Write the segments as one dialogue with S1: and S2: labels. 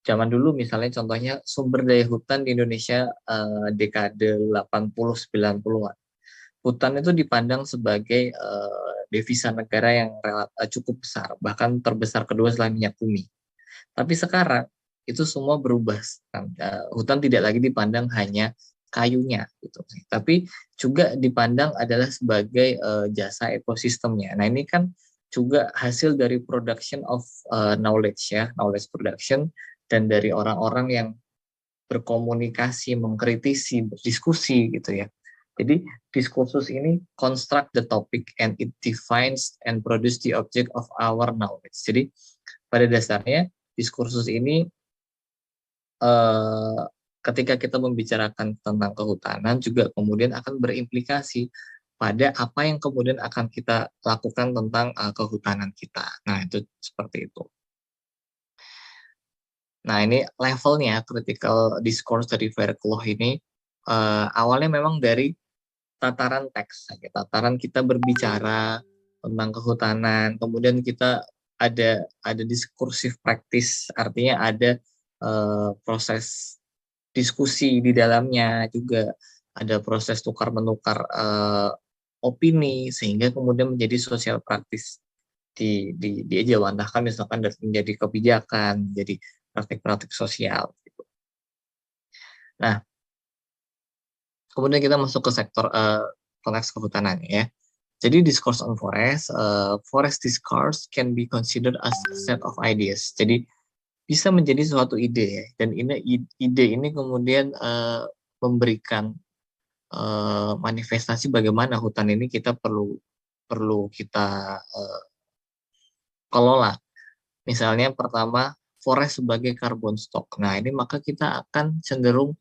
S1: Zaman dulu misalnya contohnya sumber daya hutan di Indonesia dekade 80-90-an. Hutan itu dipandang sebagai devisa negara yang cukup besar, bahkan terbesar kedua setelah minyak bumi. Tapi sekarang itu semua berubah. Hutan tidak lagi dipandang hanya kayunya, gitu. Tapi juga dipandang adalah sebagai jasa ekosistemnya. Nah ini kan juga hasil dari production of knowledge ya, knowledge production, dan dari orang-orang yang berkomunikasi, mengkritisi, berdiskusi gitu ya. Jadi diskursus ini construct the topic and it defines and produce the object of our knowledge. Jadi pada dasarnya diskursus ini ketika kita membicarakan tentang kehutanan juga kemudian akan berimplikasi pada apa yang kemudian akan kita lakukan tentang kehutanan kita. Nah, itu seperti itu. Nah, ini levelnya critical discourse dari Verkloh ini awalnya memang dari tataran teks, tataran kita berbicara tentang kehutanan, kemudian kita ada diskursif praktis, artinya ada proses diskusi di dalamnya juga, ada proses tukar menukar opini sehingga kemudian menjadi sosial praktis diejawantahkan misalkan dari menjadi kebijakan, menjadi praktik-praktik sosial. Gitu. Nah, kemudian kita masuk ke sektor konteks kehutanan ya. Jadi discourse on forest, forest discourse can be considered as a set of ideas. Jadi bisa menjadi suatu ide ya. Dan ide ini kemudian memberikan manifestasi bagaimana hutan ini kita perlu kita kelola. Misalnya pertama forest sebagai carbon stock. Nah ini maka kita akan cenderung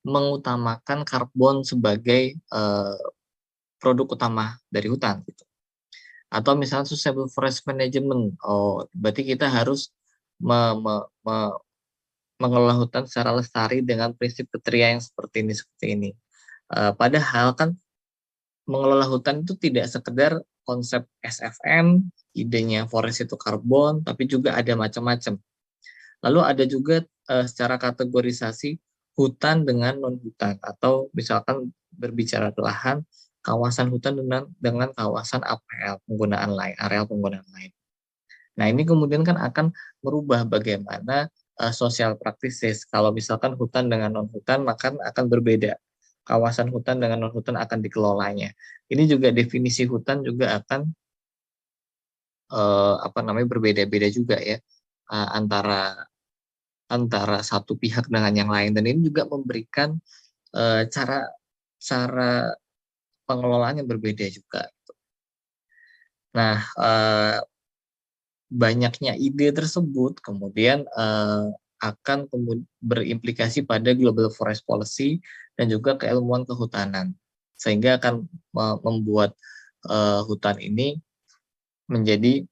S1: mengutamakan karbon sebagai produk utama dari hutan gitu. Atau misalnya sustainable forest management. Oh, berarti kita harus mengelola hutan secara lestari dengan prinsip kriteria yang seperti ini. Padahal kan mengelola hutan itu tidak sekedar konsep SFM, idenya forest itu karbon, tapi juga ada macam-macam. Lalu ada juga secara kategorisasi hutan dengan non-hutan, atau misalkan berbicara lahan, kawasan hutan dengan kawasan APL, penggunaan lain, areal penggunaan lain. Nah ini kemudian kan akan merubah bagaimana sosial praktisis. Kalau misalkan hutan dengan non-hutan, maka akan berbeda. Kawasan hutan dengan non-hutan akan dikelolanya. Ini juga definisi hutan juga akan berbeda-beda juga ya antara satu pihak dengan yang lain. Dan ini juga memberikan cara pengelolaan yang berbeda juga. Nah, banyaknya ide tersebut kemudian akan berimplikasi pada global forest policy dan juga keilmuan kehutanan, sehingga akan membuat hutan ini menjadi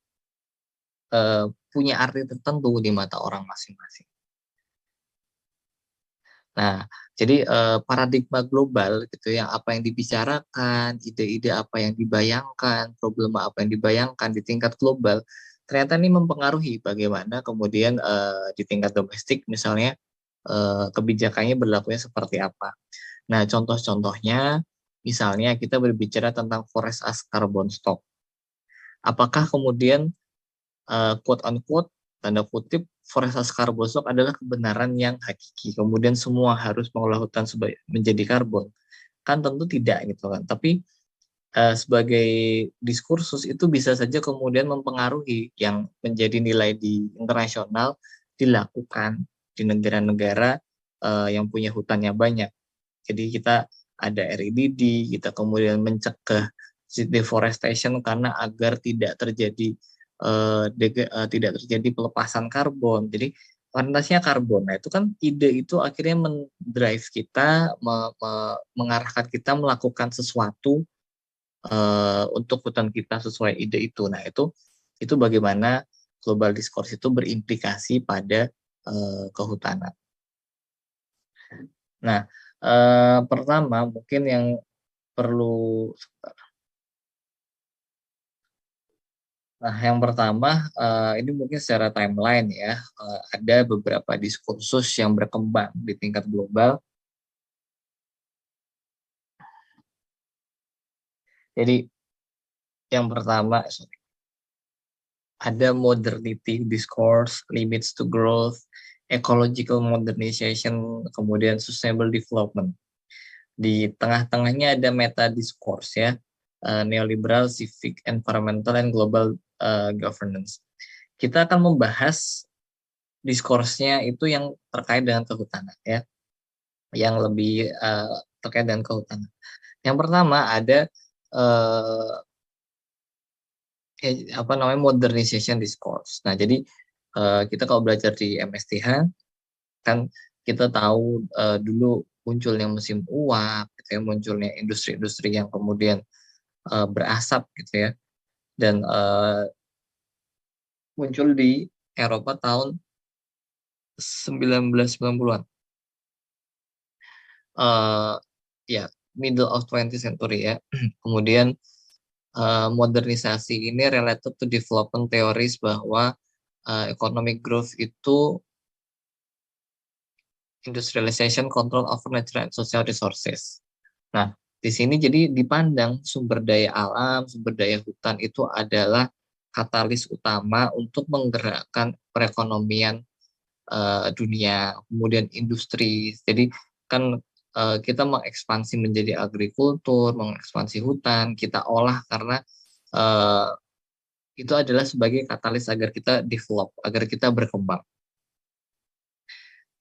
S1: punya arti tertentu di mata orang masing-masing. Nah, jadi paradigma global gitu ya, apa yang dibicarakan, ide-ide apa yang dibayangkan, problema apa yang dibayangkan di tingkat global, ternyata ini mempengaruhi bagaimana kemudian di tingkat domestik misalnya kebijakannya berlakunya seperti apa. Nah, contoh-contohnya misalnya kita berbicara tentang forest as carbon stock. Apakah kemudian quote unquote tanda kutip forest as carbon stock adalah kebenaran yang hakiki, kemudian semua harus mengolah hutan menjadi karbon? Kan tentu tidak gitu kan. Tapi sebagai diskursus itu bisa saja kemudian mempengaruhi yang menjadi nilai di internasional dilakukan di negara-negara yang punya hutannya banyak. Jadi kita ada REDD, kita kemudian mencegah deforestation karena agar tidak terjadi pelepasan karbon. Jadi kuantitasnya karbon. Nah itu kan ide itu akhirnya mendrive kita, mengarahkan kita melakukan sesuatu untuk hutan kita sesuai ide itu. Nah itu bagaimana global discourse itu berimplikasi pada kehutanan. Nah pertama mungkin yang perlu Nah, yang pertama, ini mungkin secara timeline ya, ada beberapa diskursus yang berkembang di tingkat global. Jadi yang pertama, ada modernity discourse, limits to growth, ecological modernization, kemudian sustainable development. Di tengah-tengahnya ada meta discourse ya, neoliberal, civic, environmental, and global governance. Kita akan membahas diskursnya itu yang terkait dengan kehutanan ya, yang lebih terkait dengan kehutanan. Yang pertama ada uh, apa namanya modernization discourse. Nah, jadi kita kalau belajar di MSTH kan kita tahu dulu munculnya mesin uap, gitu ya, munculnya industri-industri yang kemudian berasap gitu ya, dan muncul di Eropa tahun 1990-an. Ya, middle of 20th century ya. Kemudian modernisasi ini related to development theories bahwa economic growth itu industrialization, control over natural and social resources. Nah, di sini jadi dipandang sumber daya alam, sumber daya hutan itu adalah katalis utama untuk menggerakkan perekonomian dunia, kemudian industri. Jadi kan kita mengekspansi menjadi agrikultur, mengekspansi hutan, kita olah karena uh, itu adalah sebagai katalis agar kita develop, agar kita berkembang.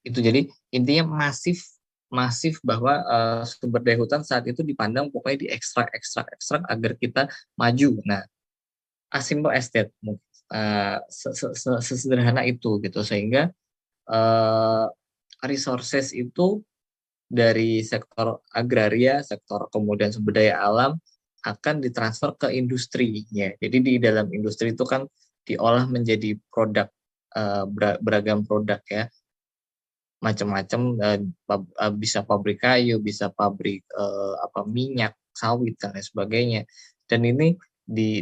S1: Itu jadi intinya masif bahwa sumber daya hutan saat itu dipandang pokoknya diekstrak agar kita maju. Nah, as simple as that, sesederhana itu gitu, sehingga uh, resources itu dari sektor agraria, sektor kemudian sumber daya alam akan ditransfer ke industri ya. Jadi di dalam industri itu kan diolah menjadi produk, beragam produk ya, macam-macam, bisa pabrik kayu, bisa pabrik minyak sawit dan lain sebagainya. Dan ini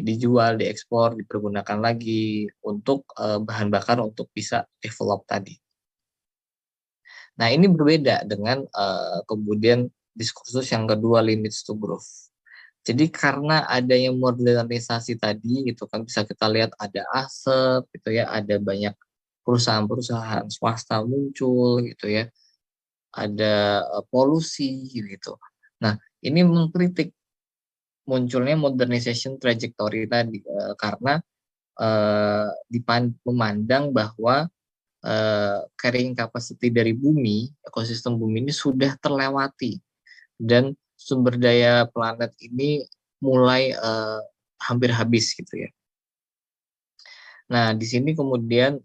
S1: dijual, diekspor, dipergunakan lagi untuk bahan bakar untuk bisa develop tadi. Nah, ini berbeda dengan kemudian diskursus yang kedua, limits to growth. Jadi karena adanya modernisasi tadi gitu kan, bisa kita lihat ada asap gitu ya, ada banyak perusahaan-perusahaan swasta muncul gitu ya, ada polusi gitu. Nah, ini mengkritik munculnya modernization trajectory tadi karena memandang bahwa carrying capacity dari bumi, ekosistem bumi ini sudah terlewati dan sumber daya planet ini mulai hampir habis gitu ya. Nah, di sini kemudian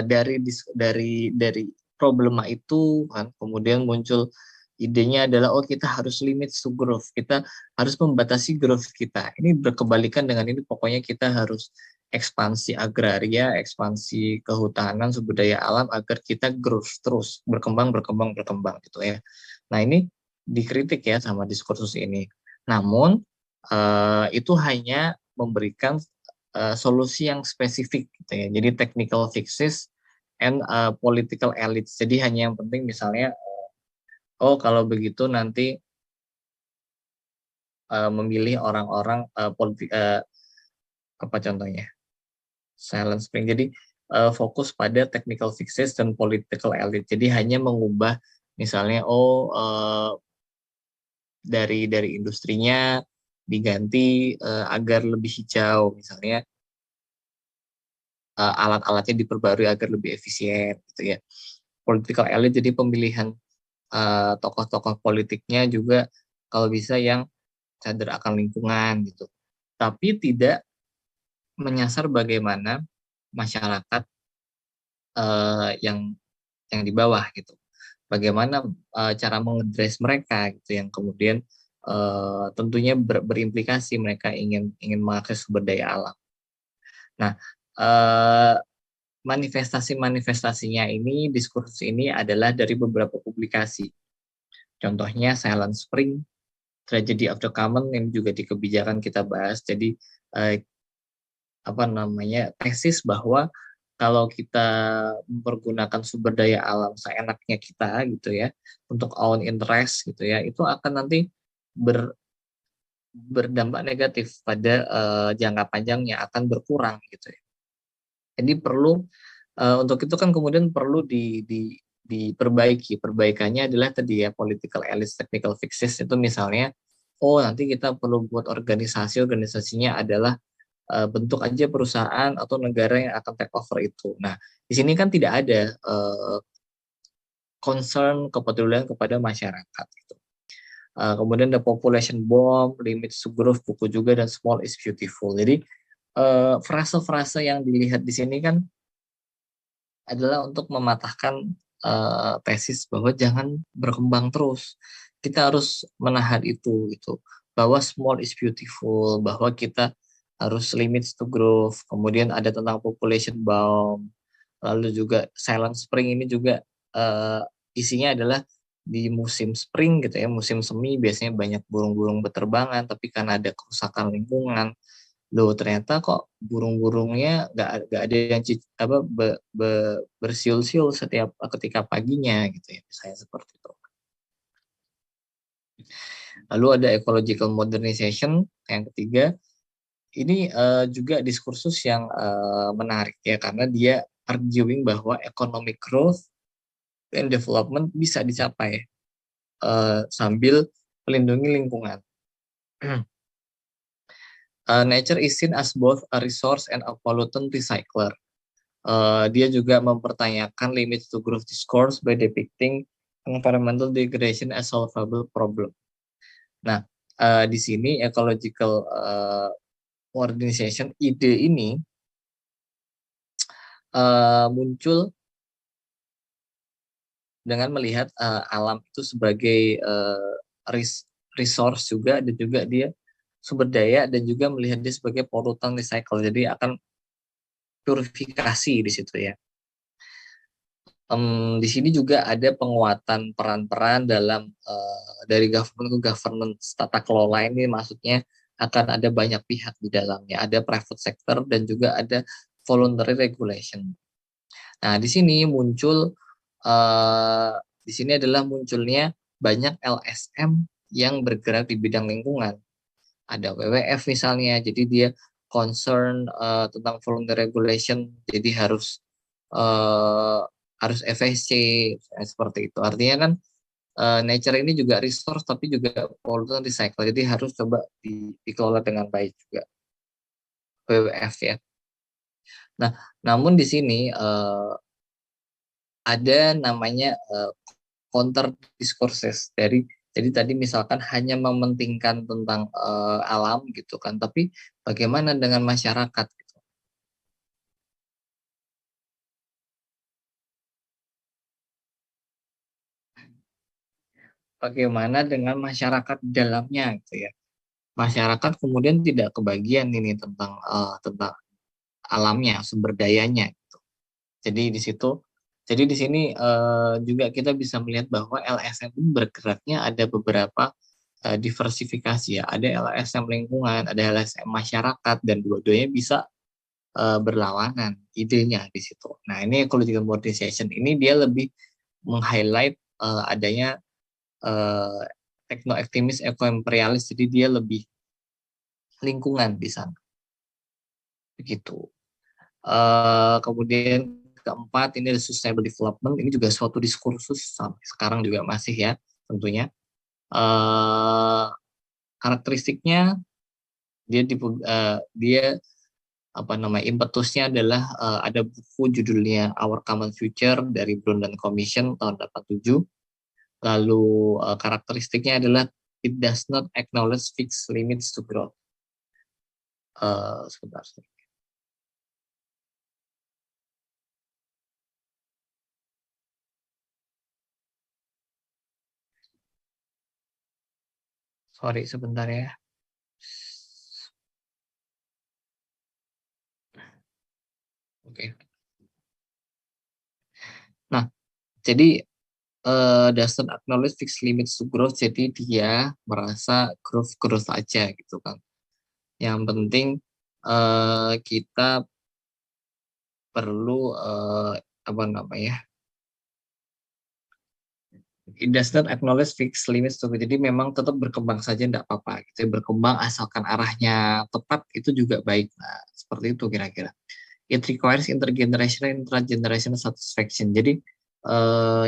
S1: dari problema itu kan kemudian muncul idenya adalah kita harus limit to growth, kita harus membatasi growth kita. Ini berkebalikan dengan ini, pokoknya kita harus ekspansi agraria, ekspansi kehutanan, sumber daya alam agar kita growth terus, berkembang gitu ya. Nah, ini dikritik ya sama diskursus ini. Namun itu hanya memberikan solusi yang spesifik gitu ya. Jadi technical fixes and political elites. Jadi hanya yang penting misalnya kalau begitu nanti memilih orang-orang politik, apa contohnya? Silent Spring. Jadi fokus pada technical fixes dan political elite. Jadi hanya mengubah misalnya dari industrinya diganti agar lebih hijau misalnya, alat-alatnya diperbarui agar lebih efisien gitu ya. Political elite jadi pemilihan tokoh-tokoh politiknya juga kalau bisa yang sadar akan lingkungan gitu. Tapi tidak menyasar bagaimana masyarakat yang di bawah gitu. Bagaimana cara mengedres mereka gitu yang kemudian tentunya berimplikasi mereka ingin mengakses sumber daya alam. Nah, manifestasinya ini, diskursus ini adalah dari beberapa publikasi. Contohnya Silent Spring, Tragedy of the Common, yang juga di kebijakan kita bahas. Jadi tesis bahwa kalau kita mempergunakan sumber daya alam seenaknya kita gitu ya untuk own interest gitu ya, itu akan nanti berdampak negatif pada jangka panjangnya, akan berkurang gitu ya. Jadi perlu untuk itu kan kemudian perlu diperbaiki. Perbaikannya adalah tadi ya political elites technical fixes, itu misalnya nanti kita perlu buat organisasinya adalah bentuk aja perusahaan atau negara yang akan take over itu. Nah, di sini kan tidak ada concern kepedulian kepada masyarakat gitu. Kemudian the population bomb, limits to growth, buku juga, dan small is beautiful. Jadi frase-frase yang dilihat di sini kan adalah untuk mematahkan tesis bahwa jangan berkembang terus. Kita harus menahan itu gitu. Bahwa small is beautiful, bahwa kita harus limits to growth. Kemudian ada tentang population bomb. Lalu juga silent spring ini juga isinya adalah di musim spring gitu ya, musim semi biasanya banyak burung-burung berterbangan, tapi karena ada kerusakan lingkungan, loh ternyata kok burung-burungnya nggak ada yang bersiul-siul setiap ketika paginya gitu ya, misalnya seperti itu. Lalu ada ecological modernization yang ketiga, ini juga diskursus yang menarik ya, karena dia arguing bahwa economic growth and development bisa dicapai sambil melindungi lingkungan. Nature is seen as both a resource and a pollutant recycler. Dia juga mempertanyakan limits to growth discourse by depicting environmental degradation as solvable problem. Nah, di sini ecological modernization ide ini muncul dengan melihat alam itu sebagai resource juga, dan juga dia sumber daya, dan juga melihat dia sebagai polutan recycle. Jadi akan purifikasi di situ ya. Di sini juga ada penguatan peran-peran dalam dari government ke governance. Tata kelola ini maksudnya akan ada banyak pihak di dalamnya, ada private sector dan juga ada voluntary regulation. Nah, di sini muncul di sini adalah munculnya banyak LSM yang bergerak di bidang lingkungan. Ada WWF misalnya, jadi dia concern tentang voluntary regulation, jadi harus FSC seperti itu. Artinya kan nature ini juga resource tapi juga pollutant recycle, jadi harus coba dikelola dengan baik juga WWF ya. Nah, namun di sini ada namanya counter discourses jadi tadi misalkan hanya mementingkan tentang alam gitu kan, tapi bagaimana dengan masyarakat gitu. Bagaimana dengan masyarakat di dalamnya gitu ya. Masyarakat kemudian tidak kebagian ini tentang alamnya, sumber dayanya gitu. Jadi di situ Jadi di sini juga kita bisa melihat bahwa LSM bergeraknya ada beberapa diversifikasi ya. Ada LSM lingkungan, ada LSM masyarakat, dan dua-duanya bisa berlawanan idenya di situ. Nah, ini ecological modernization ini dia lebih meng-highlight adanya tekno-aktivis eko-imperialis, jadi dia lebih lingkungan di sana. Begitu. Kemudian keempat ini ada sustainable development, ini juga suatu diskursus sampai sekarang juga masih ya tentunya. Karakteristiknya dia impetusnya adalah ada buku judulnya Our Common Future dari Brundtland Commission tahun 87. Lalu karakteristiknya adalah it does not acknowledge fixed limits to growth. Sebentar. Sorry sebentar ya. Oke. Nah, jadi doesn't acknowledge fixed limits to growth, jadi dia merasa growth aja gitu kan. Yang penting kita perlu apa namanya, it does not acknowledge fixed limits to, jadi memang tetap berkembang saja enggak apa-apa gitu, berkembang asalkan arahnya tepat itu juga baik. Nah, seperti itu kira-kira. It requires intergenerational intragenerational satisfaction. Jadi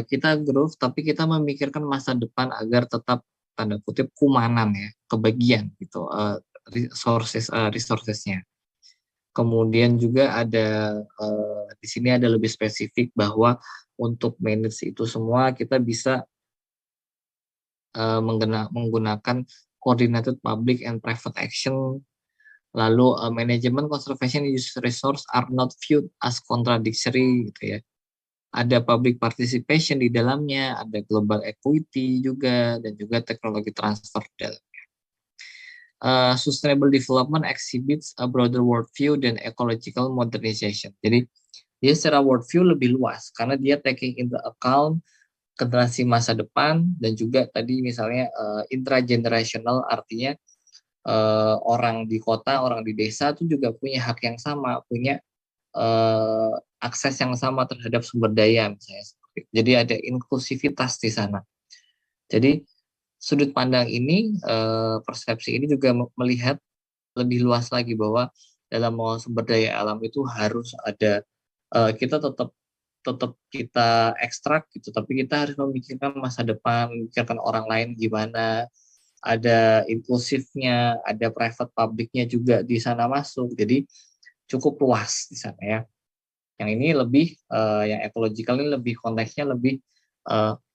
S1: kita growth tapi kita memikirkan masa depan agar tetap tanda kutip kumanan ya, kebagian gitu resourcesnya. Kemudian juga ada di sini ada lebih spesifik bahwa untuk manage itu semua kita bisa menggunakan coordinated public and private action. Lalu manajemen conservation use resource are not viewed as contradictory gitu ya. Ada public participation di dalamnya, ada global equity juga, dan juga teknologi transfer di dalamnya. Sustainable development exhibits a broader worldview than ecological modernization. Jadi dia secara worldview lebih luas karena dia taking into account generasi masa depan dan juga tadi misalnya intragenerational, artinya orang di kota, orang di desa itu juga punya hak yang sama, punya akses yang sama terhadap sumber daya misalnya. Jadi ada inklusivitas di sana. Jadi sudut pandang ini, persepsi ini juga melihat lebih luas lagi bahwa dalam mengolah sumber daya alam itu harus ada, kita tetap tetap kita ekstrak gitu, tapi kita harus memikirkan masa depan, memikirkan orang lain gimana, ada inklusifnya, ada private publiknya juga di sana masuk, jadi cukup luas di sana ya. Yang ini lebih yang ekological ini lebih konteksnya lebih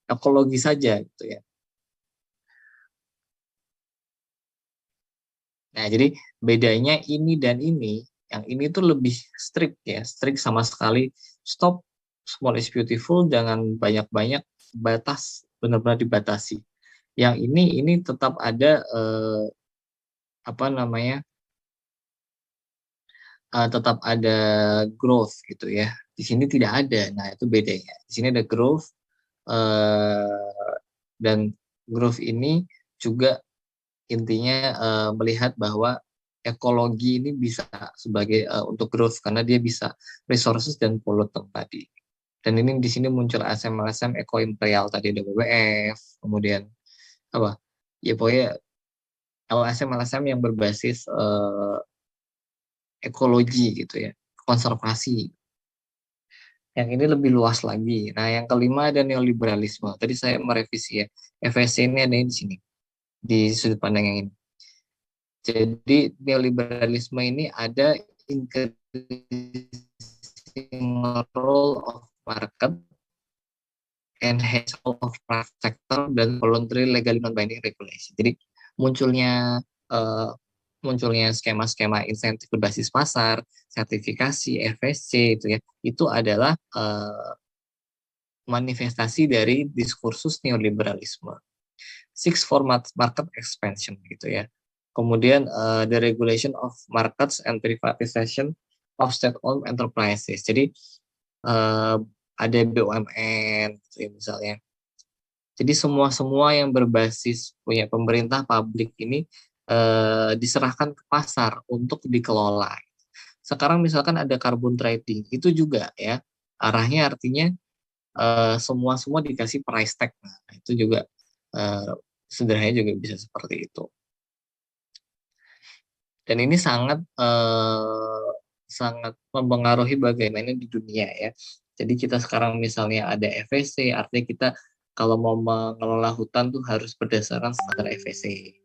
S1: ekologi saja gitu ya. Nah, jadi bedanya ini dan ini, yang ini tuh lebih strict ya, strict sama sekali, stop, small is beautiful, jangan banyak-banyak, batas, benar-benar dibatasi. Yang ini tetap ada apa namanya, tetap ada growth gitu ya. Di sini tidak ada. Nah, itu bedanya. Di sini ada growth, dan growth ini juga intinya melihat bahwa ekologi ini bisa sebagai untuk growth karena dia bisa resources dan pollutant tadi. Dan ini di sini muncul ASM-LSM Eco Imperial tadi ada WWF, kemudian apa? Ya pokoknya LSM-LSM yang berbasis ekologi gitu ya, konservasi. Yang ini lebih luas lagi. Nah, yang kelima ada neoliberalisme. Tadi saya merevisi ya. FSC ini ada di sini, di sudut pandang yang ini. Jadi neoliberalisme ini ada increasing role of market, enhancement of private sector, dan voluntary legally non-binding regulation. Jadi munculnya uh, munculnya skema-skema insentif berbasis pasar, sertifikasi, FSC itu ya, itu adalah manifestasi dari diskursus neoliberalisme. Six format market expansion gitu ya. Kemudian the regulation of markets and privatization of state-owned enterprises. Jadi ada BUMN gitu ya, misalnya. Jadi semua yang berbasis punya pemerintah publik ini diserahkan ke pasar untuk dikelola. Sekarang misalkan ada carbon trading, itu juga ya arahnya artinya semua dikasih price tag. Nah, itu juga sederhananya juga bisa seperti itu. Dan ini sangat mempengaruhi bagaimana di dunia ya. Jadi kita sekarang misalnya ada FSC, artinya kita kalau mau mengelola hutan tuh harus berdasarkan standar FSC.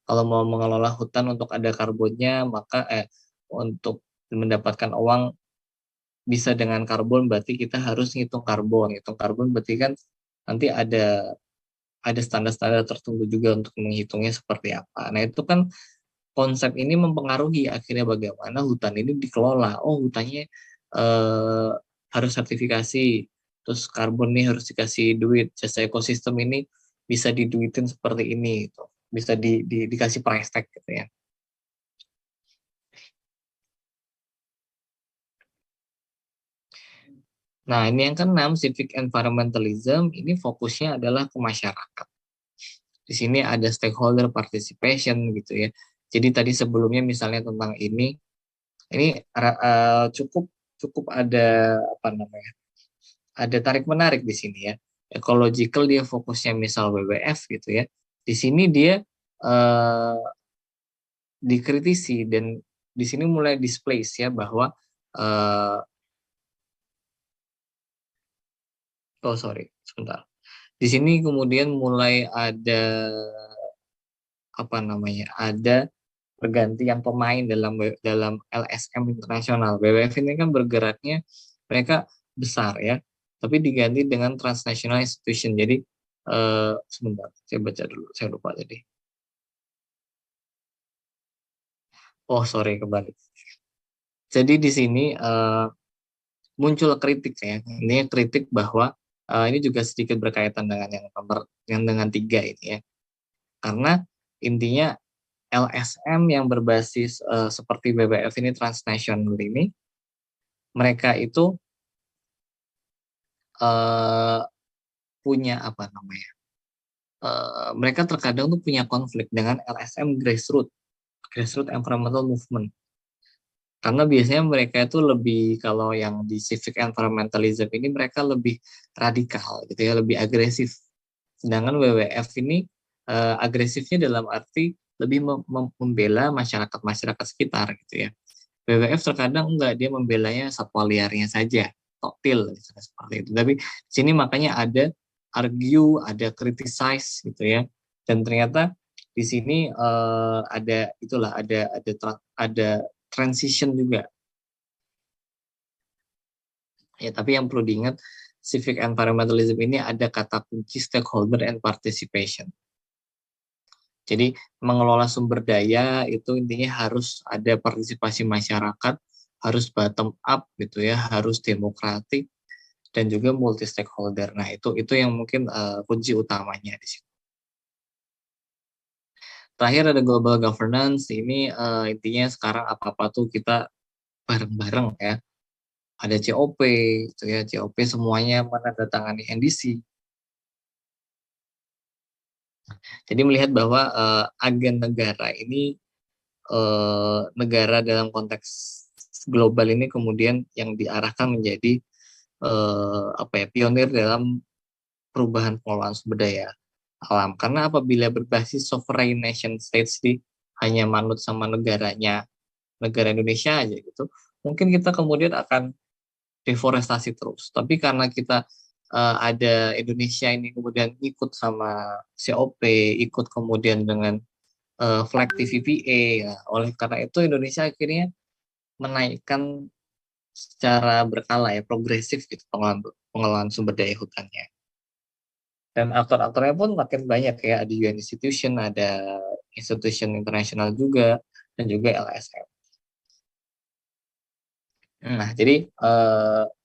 S1: Kalau mau mengelola hutan untuk ada karbonnya, maka untuk mendapatkan uang bisa dengan karbon, berarti kita harus ngitung karbon. Ngitung karbon berarti kan nanti ada standar-standar tertentu juga untuk menghitungnya seperti apa. Nah, itu kan konsep ini mempengaruhi akhirnya bagaimana hutan ini dikelola. Oh, hutannya harus sertifikasi, terus karbon ini harus dikasih duit, jasa ekosistem ini bisa diduitin seperti ini, gitu. Bisa dikasih price tag gitu ya. Nah, ini yang keenam, civic environmentalism, ini fokusnya adalah ke masyarakat. Di sini ada stakeholder participation gitu ya. Jadi tadi sebelumnya misalnya tentang ini, Ini cukup cukup ada apa namanya? Ada tarik menarik di sini ya. Ecological dia fokusnya misal WWF gitu ya. Di sini dia eh, dikritisi dan di sini mulai displace ya bahwa eh, oh sorry sebentar. Di sini kemudian mulai ada apa namanya? Ada pergantian pemain dalam LSM internasional. WWF ini kan bergeraknya mereka besar ya, tapi diganti dengan transnational institution. Jadi sebentar, saya baca dulu, saya lupa tadi. Oh sorry kembali. Jadi di sini muncul kritik ya, ini kritik bahwa ini juga sedikit berkaitan dengan yang dengan tiga ini ya, karena intinya LSM yang berbasis seperti WWF ini transnational ini mereka itu eh, punya apa namanya? Mereka terkadang tuh punya konflik dengan LSM grassroots environmental movement. Karena biasanya mereka itu lebih kalau yang di civic environmentalism ini mereka lebih radikal gitu ya, lebih agresif. Sedangkan WWF ini agresifnya dalam arti lebih membela masyarakat-masyarakat sekitar gitu ya. WWF terkadang enggak, dia membelanya satwa liarnya saja, toktil misalnya seperti itu. Tapi sini makanya ada argue, ada criticize gitu ya. Dan ternyata di sini ada itulah ada transition juga. Ya, tapi yang perlu diingat civic environmentalism ini ada kata kunci stakeholder and participation. Jadi mengelola sumber daya itu intinya harus ada partisipasi masyarakat, harus bottom up gitu ya, harus demokratik dan juga multi stakeholder. Nah, itu yang mungkin kunci utamanya di sini. Terakhir ada global governance, ini intinya sekarang apa-apa tuh kita bareng-bareng ya. Ada COP gitu ya, COP semuanya menandatangani NDC. Jadi melihat bahwa agen negara ini negara dalam konteks global ini kemudian yang diarahkan menjadi apa ya, pionir dalam perubahan pengelolaan sumber daya alam. Karena apabila berbasis sovereign nation states di hanya manut sama negaranya, negara Indonesia aja gitu, mungkin kita kemudian akan deforestasi terus. Tapi karena kita ada Indonesia ini kemudian ikut sama COP, ikut kemudian dengan flag TVPA, ya. Oleh karena itu Indonesia akhirnya menaikkan secara berkala ya, progresif gitu pengelolaan sumber daya hutannya. Dan aktor-aktornya pun makin banyak ya, ada UN Institution, ada institution internasional juga, dan juga LSM. Nah, jadi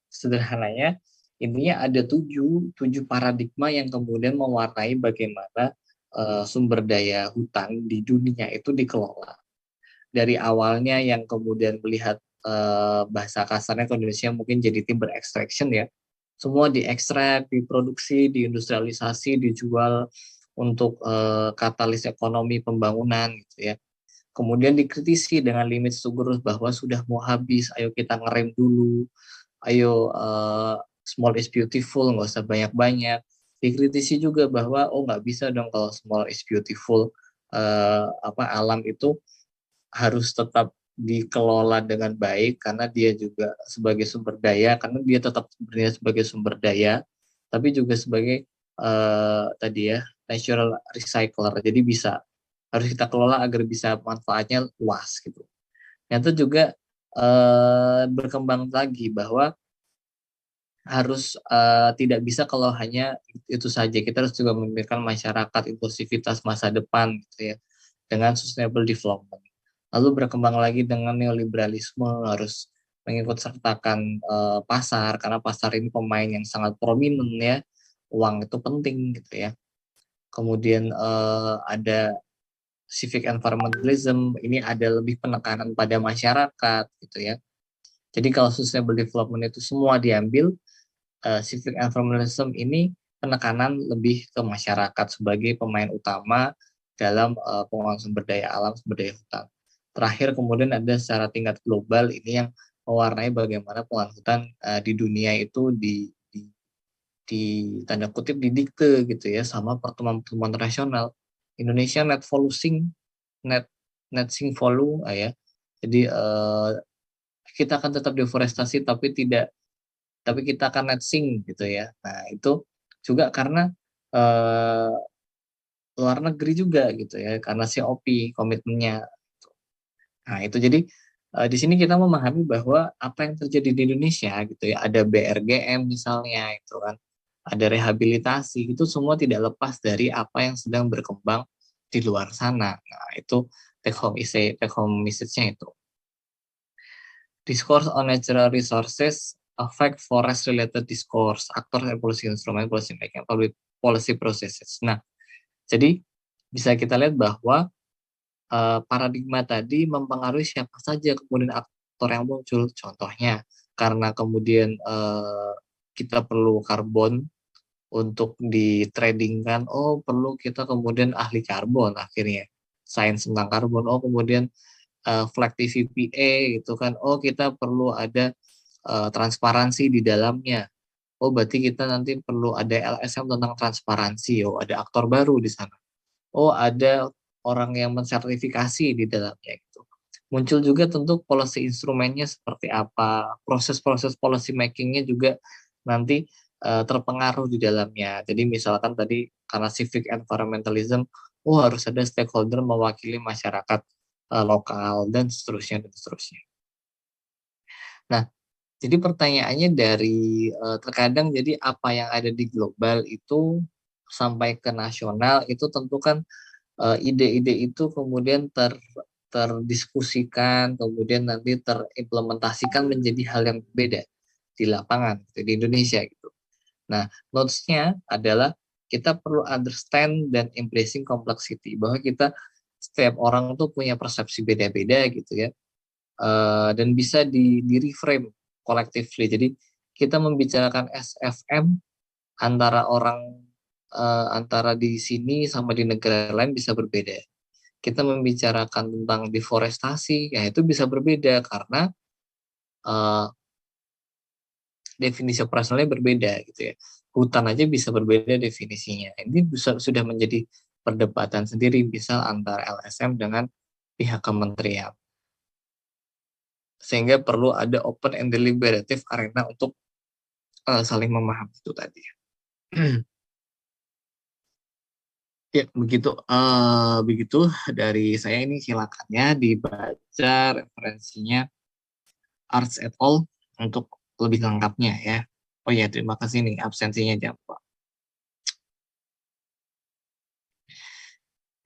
S1: sederhananya intinya ada tujuh paradigma yang kemudian mewarnai bagaimana sumber daya hutan di dunia itu dikelola. Dari awalnya yang kemudian melihat bahasa kasarnya ke Indonesia mungkin jadi timber extraction ya. Semua diekstrak, diproduksi, diindustrialisasi, dijual untuk katalis ekonomi pembangunan gitu ya. Kemudian dikritisi dengan limit sugurus bahwa sudah mau habis, ayo kita ngerem dulu, ayo small is beautiful, nggak usah banyak-banyak. Dikritisi juga bahwa oh nggak bisa dong kalau small is beautiful, apa alam itu harus tetap dikelola dengan baik karena dia juga sebagai sumber daya, karena dia tetap sebenarnya sebagai sumber daya, tapi juga sebagai tadi ya natural recycler. Jadi bisa harus kita kelola agar bisa manfaatnya luas gitu. Itu juga berkembang lagi bahwa harus tidak bisa kalau hanya itu saja. Kita harus juga memikirkan masyarakat, inklusivitas masa depan gitu ya, dengan sustainable development. Lalu berkembang lagi dengan neoliberalisme, harus mengikut sertakan pasar karena pasar ini pemain yang sangat prominent ya. Uang itu penting gitu ya. Kemudian ada civic environmentalism, ini ada lebih penekanan pada masyarakat gitu ya. Jadi kalau sustainable development itu semua diambil, civic environmentalism ini penekanan lebih ke masyarakat sebagai pemain utama dalam pengelolaan sumber daya alam, sumber daya hutan. Terakhir kemudian ada secara tingkat global, ini yang mewarnai bagaimana pengangkutan di dunia itu di tanda kutip didikte gitu ya sama pertemuan-pertemuan internasional. Indonesia net volume net net sink volume ya. Jadi kita akan tetap deforestasi tapi kita akan net sink gitu ya. Nah, itu juga karena eh, luar negeri juga gitu ya, karena COP komitmennya. Nah, itu jadi di sini kita memahami bahwa apa yang terjadi di Indonesia gitu ya, ada BRGM misalnya itu kan, ada rehabilitasi, itu semua tidak lepas dari apa yang sedang berkembang di luar sana. Nah, itu take home message-nya itu. Discourse on natural resources affect forest related discourse, actors and policy instrument, policy making, public policy processes. Nah, jadi bisa kita lihat bahwa paradigma tadi mempengaruhi siapa saja kemudian aktor yang muncul. Contohnya, karena kemudian kita perlu karbon untuk ditradingkan, oh perlu kita kemudian ahli karbon akhirnya, sains tentang karbon, oh kemudian flag TVPA gitu kan, oh kita perlu ada transparansi di dalamnya, oh berarti kita nanti perlu ada LSM tentang transparansi, oh ada aktor baru di sana, oh ada orang yang mensertifikasi di dalamnya gitu. Muncul juga tentu policy instrumennya seperti apa, proses-proses policy makingnya juga nanti terpengaruh di dalamnya. Jadi misalkan tadi karena civic environmentalism, oh harus ada stakeholder mewakili masyarakat lokal dan seterusnya dan seterusnya. Nah, jadi pertanyaannya dari terkadang jadi apa yang ada di global itu sampai ke nasional itu tentu kan ide-ide itu kemudian terdiskusikan, kemudian nanti terimplementasikan menjadi hal yang berbeda di lapangan gitu, di Indonesia gitu. Nah, notes-nya adalah kita perlu understand dan embracing complexity, bahwa kita setiap orang tuh punya persepsi beda-beda gitu ya, dan bisa di reframe collectively. Jadi kita membicarakan SFM antara antara di sini sama di negara lain bisa berbeda. Kita membicarakan tentang deforestasi, ya itu bisa berbeda karena uh, definisi operasionalnya berbeda gitu ya. Hutan aja bisa berbeda definisinya. Ini sudah menjadi perdebatan sendiri, misal antara LSM dengan pihak kementerian. Sehingga perlu ada open and deliberative arena untuk saling memahami itu tadi. Ya, begitu dari saya, ini silakan ya dibaca referensinya Arts et al. Untuk lebih lengkapnya ya. Oh ya, terima kasih nih absensinya Jampa.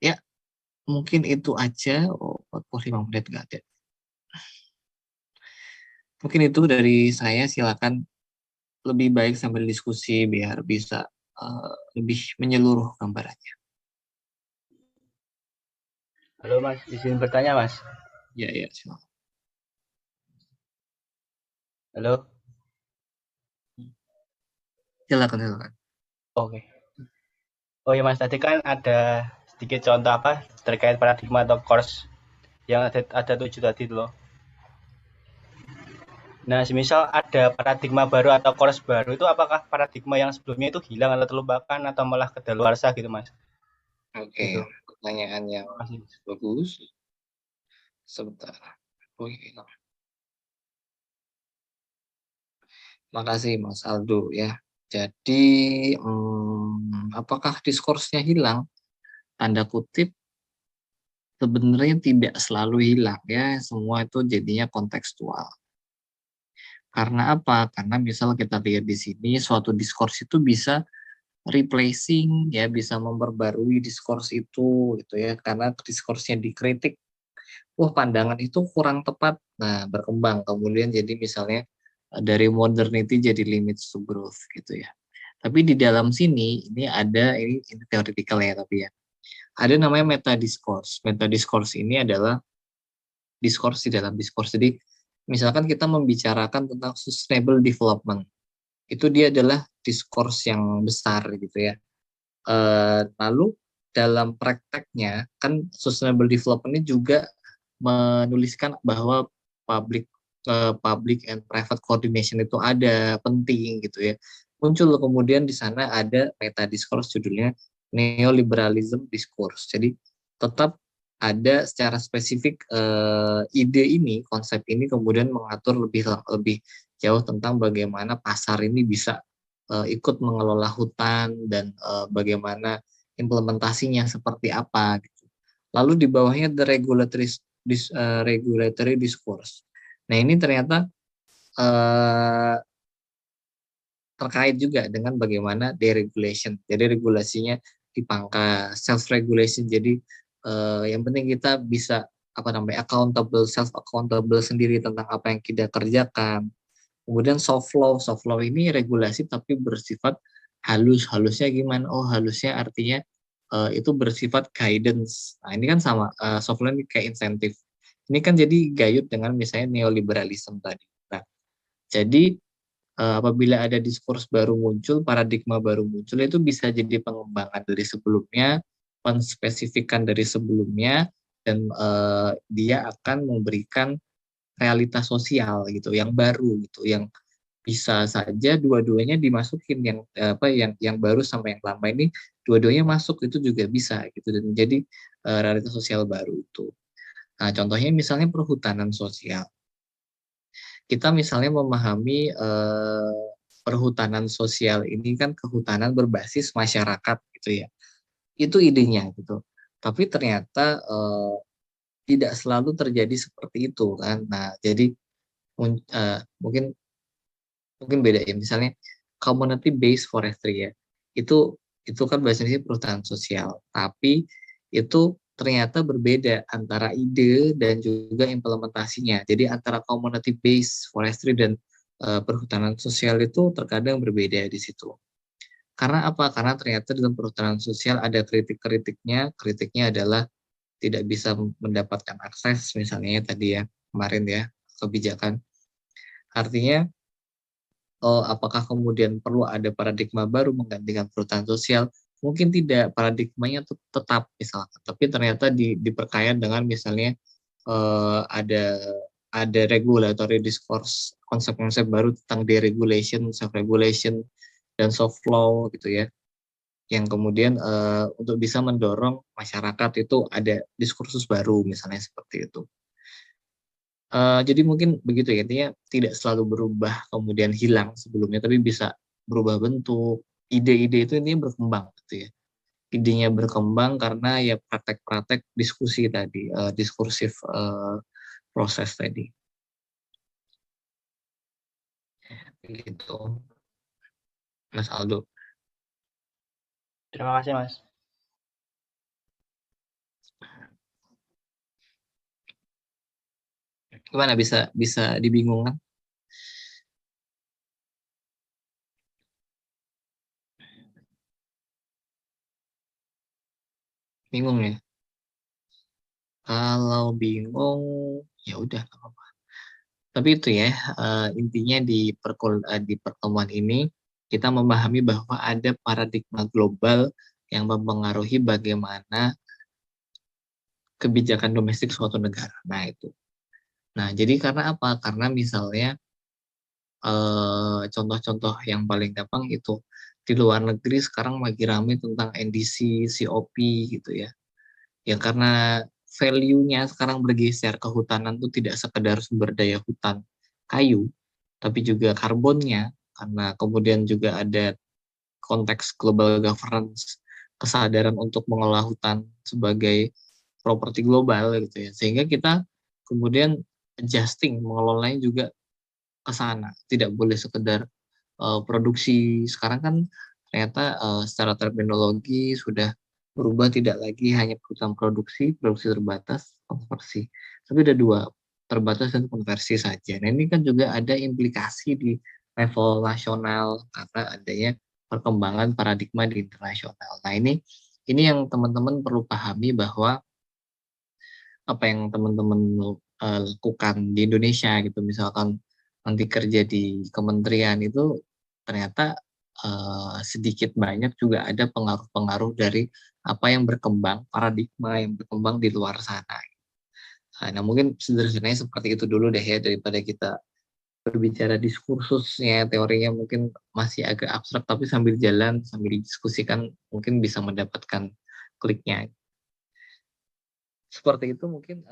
S1: Ya, mungkin itu aja. Oh, 45 menit nggak ada. Mungkin itu dari saya, silakan lebih baik sambil diskusi biar bisa lebih menyeluruh gambarannya.
S2: Halo Mas, izin bertanya Mas.
S1: Ya, ya, silakan.
S2: Halo.
S1: Silakan, silakan.
S2: Oke. Oh ya Mas, tadi kan ada sedikit contoh apa terkait paradigma atau course yang ada 7 tadi loh. Nah, semisal ada paradigma baru atau course baru, itu apakah paradigma yang sebelumnya itu hilang atau terlupakan atau malah kedaluarsa gitu Mas?
S1: Oke,
S2: Itu.
S1: pertanyaan yang
S2: Terima kasih.
S1: bagus. Sebentar. Oh, iya. Makasih Mas Aldo ya. Jadi, apakah diskursnya hilang? Tanda kutip, sebenarnya tidak selalu hilang ya. Semua itu jadinya kontekstual. Karena apa? Karena misal kita lihat di sini, suatu diskurs itu bisa replacing ya, bisa memperbarui diskurs itu gitu ya. Karena diskursnya dikritik, wah pandangan itu kurang tepat. Nah, berkembang kemudian jadi misalnya dari modernity jadi limits to growth gitu ya. Tapi di dalam sini ini theoretical ya, tapi ya ada namanya meta discourse. Meta discourse ini adalah diskurs di dalam diskurs. Jadi misalkan kita membicarakan tentang sustainable development, itu dia adalah diskurs yang besar gitu ya. Lalu dalam prakteknya kan sustainable development ini juga menuliskan bahwa public public and private coordination itu ada penting gitu ya. Muncul kemudian di sana ada meta discourse judulnya neoliberalism discourse. Jadi tetap ada secara spesifik ide ini, konsep ini kemudian mengatur lebih lebih jauh tentang bagaimana pasar ini bisa ikut mengelola hutan dan bagaimana implementasinya seperti apa gitu. Lalu di bawahnya the regulatory discourse. Nah, ini ternyata eh, terkait juga dengan bagaimana deregulation. Jadi regulasinya dipangkas, self regulation. Jadi yang penting kita bisa apa namanya accountable, self accountable sendiri tentang apa yang kita kerjakan. Kemudian soft law ini regulasi tapi bersifat halus. Halusnya gimana? Oh, halusnya artinya itu bersifat guidance. Nah, ini kan sama soft law ini kayak insentif. Ini kan jadi gayut dengan misalnya neoliberalisme tadi. Nah, jadi apabila ada diskurs baru muncul, paradigma baru muncul, itu bisa jadi pengembangan dari sebelumnya, penspesifikan dari sebelumnya, dan dia akan memberikan realitas sosial gitu, yang baru gitu, yang bisa saja dua-duanya dimasukin yang apa yang baru sama yang lama ini dua-duanya masuk itu juga bisa gitu dan menjadi realitas sosial baru itu. Nah, contohnya misalnya perhutanan sosial. Kita misalnya memahami perhutanan sosial ini kan kehutanan berbasis masyarakat gitu ya. Itu idenya gitu. Tapi ternyata tidak selalu terjadi seperti itu kan. Nah, jadi mungkin mungkin beda ya. Misalnya community based forestry ya. Itu kan bahasanya perhutanan sosial. Tapi itu ternyata berbeda antara ide dan juga implementasinya. Jadi antara community based forestry dan perhutanan sosial itu terkadang berbeda di situ. Karena apa? Karena ternyata dalam perhutanan sosial ada kritik-kritiknya. Kritiknya adalah tidak bisa mendapatkan akses misalnya tadi ya kemarin ya kebijakan. Artinya apakah kemudian perlu ada paradigma baru menggantikan perhutanan sosial? Mungkin tidak, paradigmanya tetap misalkan, tapi ternyata diperkaya dengan misalnya ada regulatory discourse, konsep-konsep baru tentang deregulation, self-regulation, dan soft law gitu ya, yang kemudian untuk bisa mendorong masyarakat itu ada diskursus baru misalnya seperti itu. Jadi mungkin begitu ya, intinya tidak selalu berubah kemudian hilang sebelumnya, tapi bisa berubah bentuk. Ide-ide itu intinya berkembang gitu ya. Idenya berkembang karena ya praktek-praktek diskusi tadi, diskursif proses tadi. Gitu, Mas Aldo.
S2: Terima kasih, Mas.
S1: Gimana bisa bisa dibingungkan? Bingung ya? Kalau bingung ya udah nggak apa-apa. Tapi itu ya intinya di pertemuan ini kita memahami bahwa ada paradigma global yang mempengaruhi bagaimana kebijakan domestik suatu negara. Nah itu. Nah jadi karena apa? Karena misalnya contoh-contoh yang paling gampang itu di luar negeri sekarang lagi ramai tentang NDC, COP gitu ya. Ya karena value-nya sekarang bergeser kehutanan itu tidak sekedar sumber daya hutan kayu, tapi juga karbonnya, karena kemudian juga ada konteks global governance, kesadaran untuk mengelola hutan sebagai properti global gitu ya. Sehingga kita kemudian adjusting mengelolanya juga ke sana. Tidak boleh sekedar produksi. Sekarang kan ternyata secara terminologi sudah berubah, tidak lagi hanya perusahaan produksi terbatas, konversi. Tapi ada dua, terbatas dan konversi saja. Nah ini kan juga ada implikasi di level nasional karena adanya perkembangan paradigma di internasional. Nah ini yang teman-teman perlu pahami bahwa apa yang teman-teman lakukan di Indonesia gitu, misalkan nanti kerja di kementerian itu ternyata sedikit banyak juga ada pengaruh-pengaruh dari apa yang berkembang, paradigma yang berkembang di luar sana. Nah, mungkin sederhananya seperti itu dulu deh ya, daripada kita berbicara diskursusnya, teorinya mungkin masih agak abstrak, tapi sambil jalan, sambil diskusikan mungkin bisa mendapatkan kliknya. Seperti itu mungkin,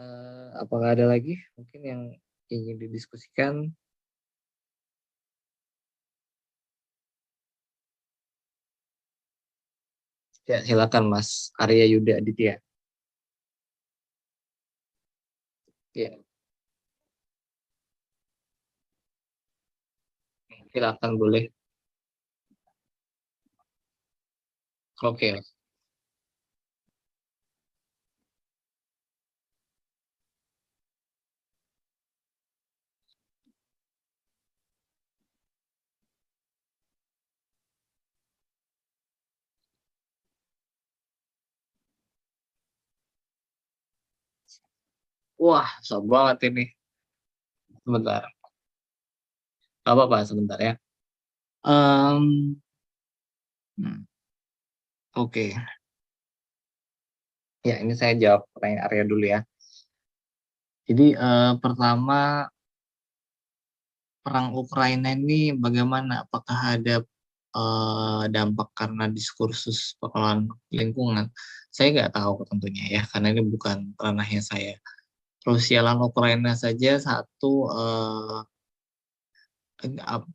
S1: apakah ada lagi mungkin yang ingin didiskusikan? Ya, silakan Mas Arya Yuda Aditya. Ya, silakan boleh. Oke. Wah, susah banget ini. Sebentar. Gak apa-apa, sebentar ya. Em, hmm, oke. Ya, ini saya jawab pertanyaan Arya dulu ya. Jadi, pertama, perang Ukraina ini bagaimana? Apakah ada dampak karena diskursus pengelolaan lingkungan? Saya nggak tahu tentunya ya, karena ini bukan ranahnya saya. Rusia lawan Ukraina saja satu,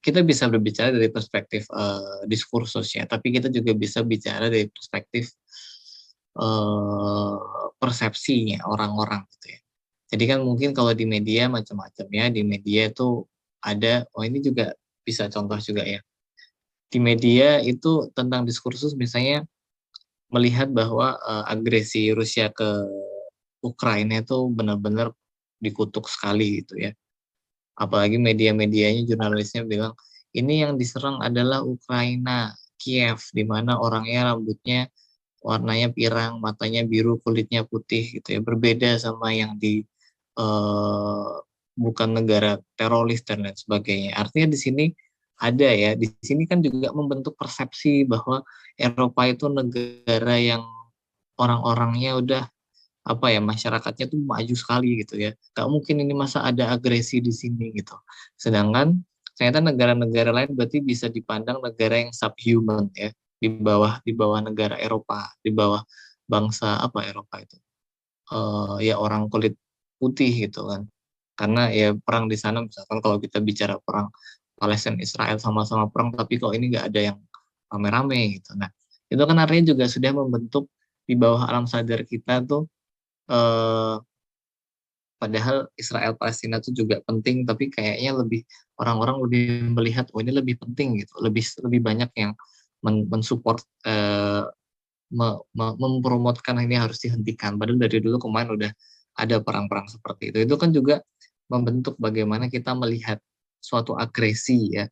S1: kita bisa berbicara dari perspektif diskursus ya, tapi kita juga bisa bicara dari perspektif eh, persepsinya orang-orang gitu ya. Jadi kan mungkin kalau di media macam-macam ya, di media itu ada, oh ini juga bisa contoh juga ya. Di media itu tentang diskursus misalnya melihat bahwa agresi Rusia ke Ukraina itu benar-benar dikutuk sekali gitu ya. Apalagi media-medianya jurnalisnya bilang ini yang diserang adalah Ukraina, Kiev, di mana orangnya rambutnya warnanya pirang, matanya biru, kulitnya putih gitu ya. Berbeda sama yang di eh, bukan negara teroris dan lain sebagainya. Artinya di sini ada ya, di sini kan juga membentuk persepsi bahwa Eropa itu negara yang orang-orangnya udah apa ya, masyarakatnya tuh maju sekali gitu ya. Gak mungkin ini masa ada agresi di sini gitu. Sedangkan ternyata negara-negara lain berarti bisa dipandang negara yang subhuman ya, di bawah negara Eropa, di bawah bangsa apa Eropa itu. Ya orang kulit putih gitu kan. Karena ya perang di sana misalkan kalau kita bicara perang Palestina Israel sama-sama perang tapi kok ini nggak ada yang rame-rame gitu. Nah, itu kan artinya juga sudah membentuk di bawah alam sadar kita tuh eh, padahal Israel Palestina itu juga penting tapi kayaknya lebih orang-orang lebih melihat oh ini lebih penting gitu lebih lebih banyak yang mensupport mempromotkan ini harus dihentikan padahal dari dulu kemarin udah ada perang-perang seperti itu kan juga membentuk bagaimana kita melihat suatu agresi ya,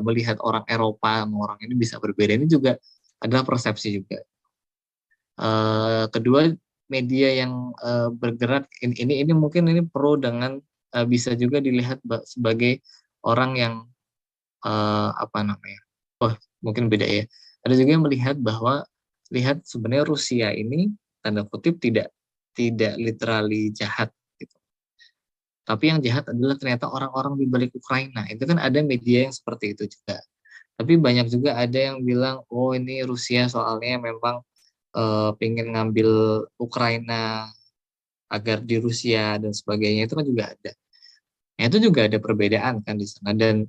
S1: melihat orang Eropa sama orang ini bisa berbeda ini juga adalah persepsi juga. Kedua, media yang bergerak ini mungkin ini pro dengan bisa juga dilihat sebagai orang yang apa namanya, oh mungkin beda ya. Ada juga yang melihat bahwa lihat sebenarnya Rusia ini tanda kutip tidak tidak literally jahat gitu. Tapi yang jahat adalah ternyata orang-orang di balik Ukraina. Itu kan ada media yang seperti itu juga. Tapi banyak juga ada yang bilang, oh ini Rusia soalnya memang pengen ngambil Ukraina agar di Rusia dan sebagainya itu kan juga ada. Nah, itu juga ada perbedaan kan di sana dan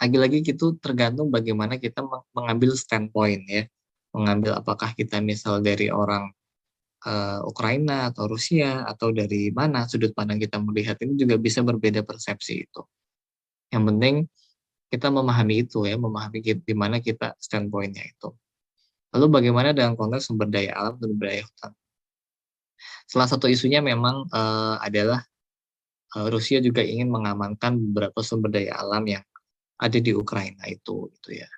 S1: lagi-lagi itu tergantung bagaimana kita mengambil standpoint ya. Mengambil apakah kita misal dari orang Ukraina atau Rusia atau dari mana sudut pandang kita melihat ini juga bisa berbeda persepsi itu. Yang penting kita memahami itu ya, memahami di mana kita standpointnya itu. Lalu bagaimana dengan konteks sumber daya alam dan sumber daya hutan? Salah satu isunya memang adalah Rusia juga ingin mengamankan beberapa sumber daya alam yang ada di Ukraina itu, gitu ya.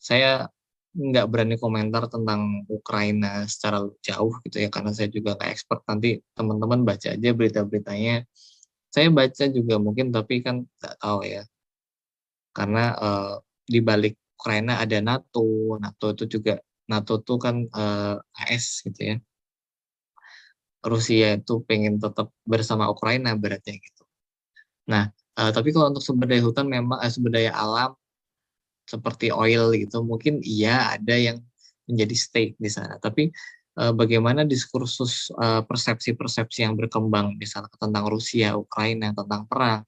S1: Saya nggak berani komentar tentang Ukraina secara jauh gitu ya, karena saya juga nggak expert. Nanti teman-teman baca aja berita-beritanya. Saya baca juga mungkin, tapi kan nggak tahu ya, karena di balik Ukraina ada NATO, NATO itu juga NATO itu kan AS gitu ya. Rusia itu pengen tetap bersama Ukraina beratnya gitu. Nah, tapi kalau untuk sumber daya hutan memang sumber daya alam seperti oil gitu, mungkin iya ada yang menjadi stake di sana. Tapi bagaimana diskursus persepsi-persepsi yang berkembang misalnya tentang Rusia, Ukraina, tentang perang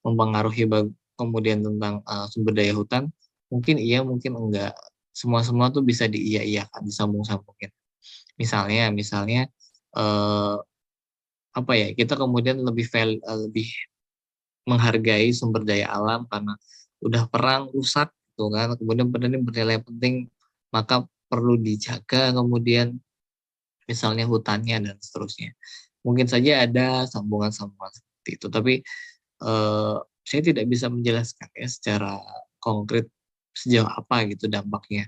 S1: mempengaruhi kemudian tentang sumber daya hutan, mungkin iya, mungkin enggak. Semua-semua tuh bisa diiya-iyakan, disambung-sambungin. Misalnya eh, apa ya? Kita kemudian lebih menghargai sumber daya alam karena udah perang rusak gitu kan, kemudian ini bernilai penting, maka perlu dijaga kemudian misalnya hutannya dan seterusnya. Mungkin saja ada sambungan-sambungan seperti itu, tapi saya tidak bisa menjelaskan ya secara konkret sejauh apa gitu dampaknya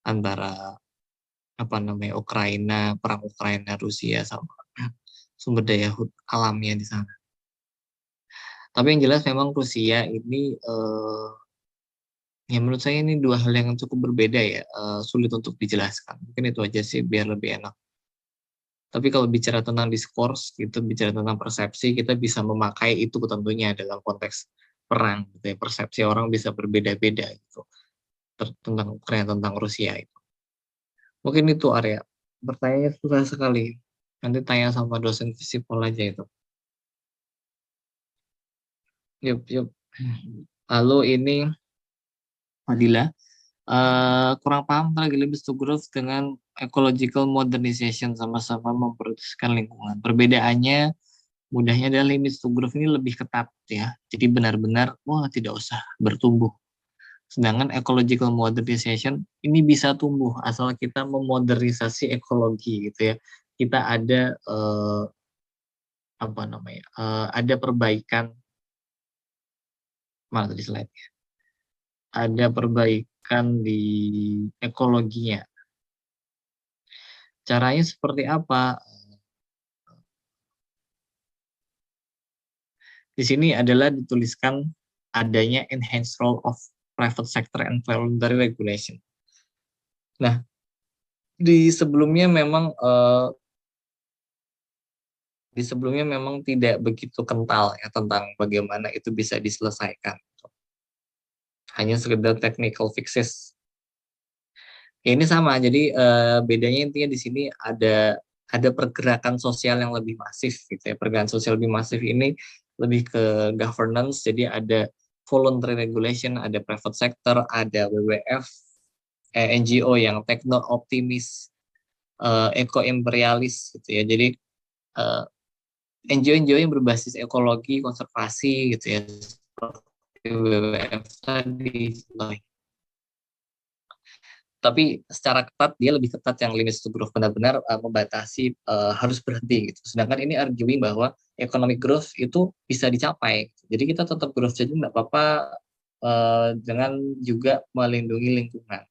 S1: antara apa namanya perang Ukraina Rusia sama sumber daya alamnya di sana. Tapi yang jelas memang Rusia ini ya menurut saya ini dua hal yang cukup berbeda ya, sulit untuk dijelaskan. Mungkin itu aja sih biar lebih enak. Tapi kalau bicara tentang diskurs, gitu, bicara tentang persepsi, kita bisa memakai itu tentunya dalam konteks perang. Gitu ya. Persepsi orang bisa berbeda-beda gitu tentang Ukraina, tentang Rusia itu. Mungkin itu area. Bertanya susah sekali. Nanti tanya sama dosen fisipol aja itu. Yup, yup. Lalu ini Fadila, kurang paham lagi lebih to growth dengan ecological modernization sama-sama memproduksikan lingkungan. Perbedaannya mudahnya adalah limits to growth ini lebih ketat ya. Jadi benar-benar wah tidak usah bertumbuh. Sedangkan ecological modernization ini bisa tumbuh asal kita memodernisasi ekologi gitu ya. Kita ada apa namanya? Ada perbaikan mana tadi slide? Ada perbaikan di ekologinya. Caranya seperti apa? Di sini adalah dituliskan adanya enhanced role of private sector and voluntary regulation. Nah, di sebelumnya memang tidak begitu kental ya tentang bagaimana itu bisa diselesaikan. Hanya sekedar technical fixes. Ya, ini sama. Jadi bedanya intinya di sini ada pergerakan sosial yang lebih masif gitu ya. Pergerakan sosial lebih masif ini lebih ke governance. Jadi ada voluntary regulation, ada private sector, ada WWF, NGO yang techno optimis, eco imperialis gitu ya. Jadi NGO-NGO yang berbasis ekologi, konservasi gitu ya, seperti WWF tadi. Tapi secara ketat dia lebih ketat yang limits to growth, benar-benar membatasi harus berhenti gitu. Sedangkan ini arguing bahwa economic growth itu bisa dicapai. Jadi kita tetap growth saja nggak apa-apa dengan juga melindungi lingkungan.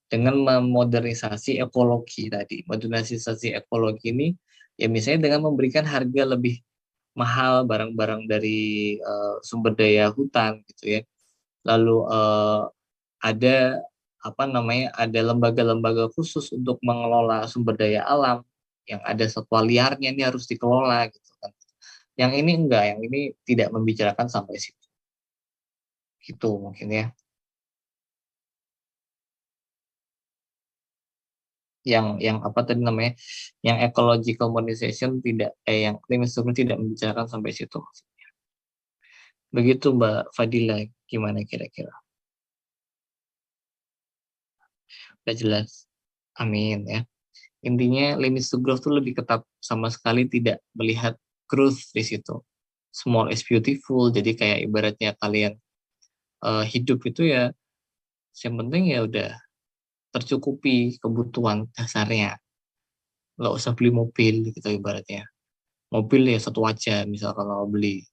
S1: Dengan memodernisasi ekologi tadi. Modernisasi ekologi ini ya misalnya dengan memberikan harga lebih mahal barang-barang dari sumber daya hutan gitu ya. Lalu ada apa namanya, ada lembaga-lembaga khusus untuk mengelola sumber daya alam yang ada satwa liarnya ini harus dikelola gitu kan. Yang ini enggak, yang ini tidak membicarakan sampai situ. Gitu mungkin ya. Yang apa tadi namanya? Yang ecological modernization tidak yang limits tidak membicarakan sampai situ. Begitu Mbak Fadila, gimana kira-kira? Udah jelas? Amin ya. Intinya limits to growth itu lebih ketat, sama sekali tidak melihat growth di situ. Small is beautiful, jadi kayak ibaratnya kalian hidup itu ya yang penting ya udah tercukupi kebutuhan dasarnya, nggak usah beli mobil gitu ibaratnya. Mobil ya satu aja misal kalau beli,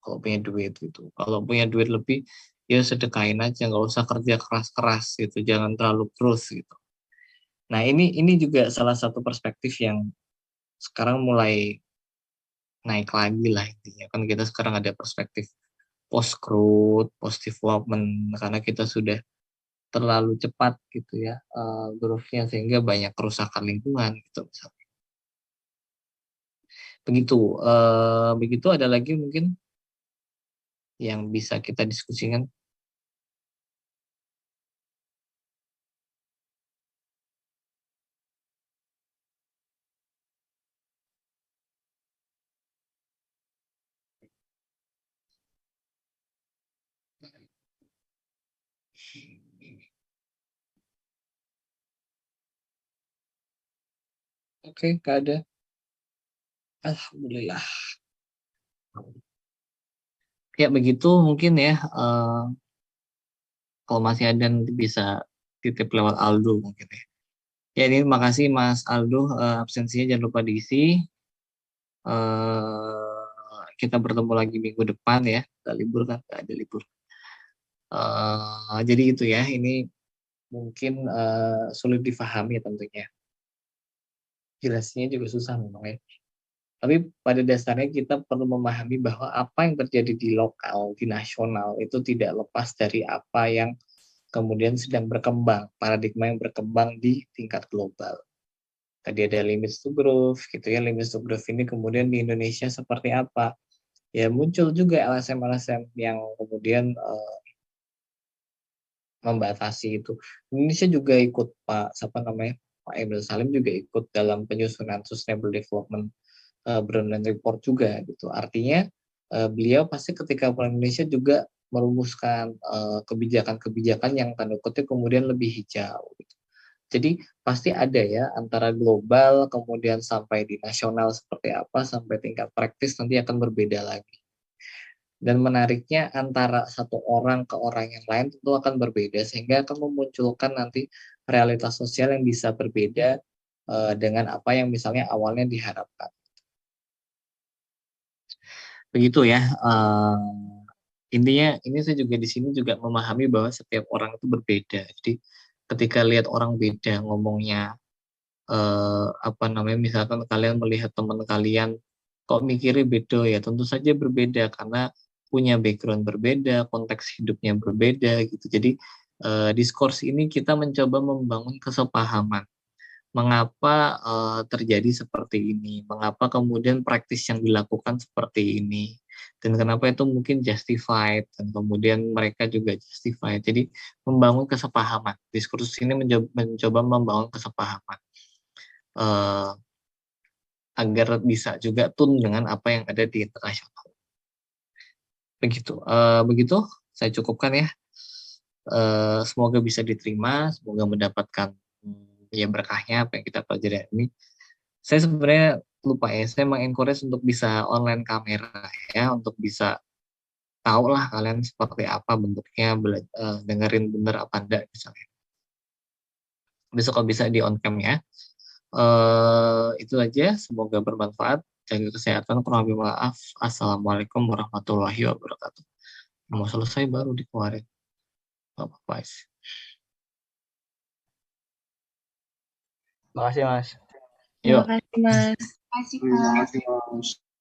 S1: kalau punya duit gitu, kalau punya duit lebih ya sedekahin aja, nggak usah kerja keras-keras gitu, jangan terlalu growth gitu. Nah ini juga salah satu perspektif yang sekarang mulai naik lagi lah intinya, kan kita sekarang ada perspektif post growth, post development, karena kita sudah terlalu cepat gitu ya growth-nya, sehingga banyak kerusakan lingkungan gitu misalnya. Begitu. Begitu ada lagi mungkin yang bisa kita diskusikan. Oke, nggak ada. Alhamdulillah. Ya begitu mungkin ya. Kalau masih ada nanti bisa titip lewat Aldo mungkin ya. Ya ini makasih Mas Aldo, absensinya jangan lupa diisi. Kita bertemu lagi minggu depan ya. Nggak libur kan? Nggak ada libur. Jadi itu ya. Ini mungkin sulit difahami tentunya. Jelasnya juga susah memang ya. Tapi pada dasarnya kita perlu memahami bahwa apa yang terjadi di lokal, di nasional itu tidak lepas dari apa yang kemudian sedang berkembang, paradigma yang berkembang di tingkat global. Tadi ada limits to growth, gitu ya. Limits to growth ini kemudian di Indonesia seperti apa? Ya muncul juga LSM-LSM yang kemudian membatasi itu. Indonesia juga ikut siapa namanya, Pak Emil Salim juga ikut dalam penyusunan Sustainable Development Brundtland Report juga gitu. Artinya beliau pasti ketika pulang Indonesia juga merumuskan kebijakan-kebijakan yang tanda kutip kemudian lebih hijau. Gitu. Jadi pasti ada ya antara global kemudian sampai di nasional seperti apa sampai tingkat praktis nanti akan berbeda lagi. Dan menariknya antara satu orang ke orang yang lain tentu akan berbeda sehingga akan memunculkan nanti realitas sosial yang bisa berbeda dengan apa yang misalnya awalnya diharapkan. Begitu ya. Intinya ini saya juga di sini juga memahami bahwa setiap orang itu berbeda. Jadi ketika lihat orang beda ngomongnya apa namanya misalkan kalian melihat teman kalian kok mikirnya beda ya tentu saja berbeda karena punya background berbeda, konteks hidupnya berbeda gitu. Jadi diskurs ini kita mencoba membangun kesepahaman mengapa terjadi seperti ini, mengapa kemudian praktis yang dilakukan seperti ini, dan kenapa itu mungkin justified, dan kemudian mereka juga justified. Jadi membangun kesepahaman. Diskursus ini mencoba membangun kesepahaman eh, agar bisa juga tun dengan apa yang ada di internasional. Begitu, begitu saya cukupkan ya. Semoga bisa diterima, semoga mendapatkan ya berkahnya apa yang kita pelajari hari ini. Saya sebenarnya lupa ya, saya mengencourage untuk bisa online kamera ya, untuk bisa tahu lah kalian seperti apa bentuknya, dengerin bener apa enggak misalnya. Besok kalau bisa di on cam ya. Itu aja, semoga bermanfaat. Jaga kesehatan, kurang lebih maaf. Assalamualaikum warahmatullahi wabarakatuh. Mau selesai baru dikeluarin. Gak apa-apa.
S2: Makasih Mas.
S3: Terima
S1: Yuk.
S3: kasih, Mas.
S4: Terima kasih, Kak.